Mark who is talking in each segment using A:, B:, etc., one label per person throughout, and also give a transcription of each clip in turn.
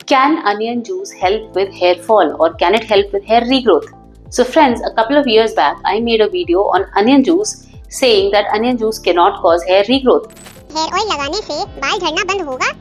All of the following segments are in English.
A: Can onion juice help with hair fall or can it help with hair regrowth? So friends, a couple of years back, I made a video on onion juice saying that onion juice cannot cause hair regrowth.
B: Hair oil लगाने से बाल झड़ना बंद होगा?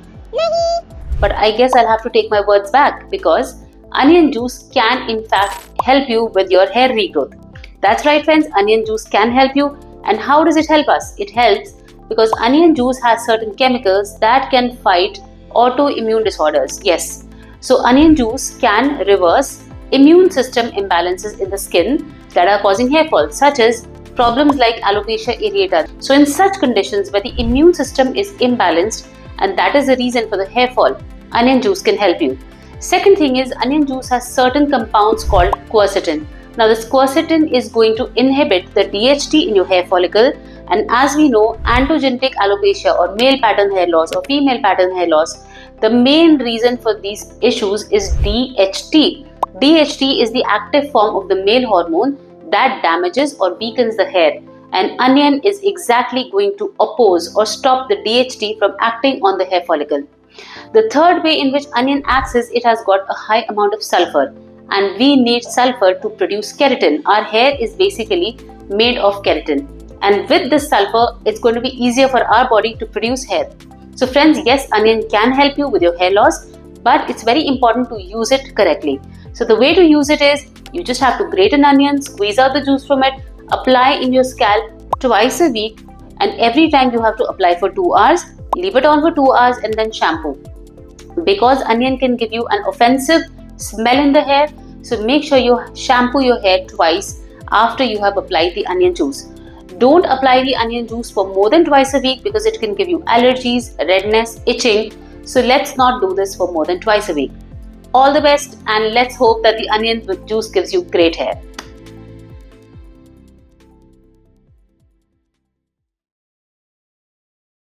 B: नहीं.
A: But I guess I'll have to take my words back because onion juice can in fact help you with your hair regrowth. That's right friends, onion juice can help you. And how does it help us? It helps because onion juice has certain chemicals that can fight autoimmune disorders. Yes. So onion juice can reverse immune system imbalances in the skin that are causing hair fall, such as problems like alopecia areata. So in such conditions where the immune system is imbalanced and that is the reason for the hair fall, onion juice can help you. Second thing is onion juice has certain compounds called quercetin. Now this quercetin is going to inhibit the DHT in your hair follicle, and as we know, androgenetic alopecia or male pattern hair loss or female pattern hair loss, the main reason for these issues is DHT. DHT is the active form of the male hormone that damages or weakens the hair, and onion is exactly going to oppose or stop the DHT from acting on the hair follicle. The third way in which onion acts is it has got a high amount of sulfur, and we need sulfur to produce keratin. Our hair is basically made of keratin, and with this sulfur it's going to be easier for our body to produce hair. So friends, yes, onion can help you with your hair loss, but it's very important to use it correctly. So the way to use it is you just have to grate an onion, squeeze out the juice from it, apply in your scalp twice a week, and every time you have to apply for 2 hours, leave it on for 2 hours and then shampoo. Because onion can give you an offensive smell in the hair, so make sure you shampoo your hair twice after you have applied the onion juice. Don't apply the onion juice for more than twice a week because it can give you allergies, redness, itching. So let's not do this for more than twice a week. All the best, and let's hope that the onion juice gives you great hair.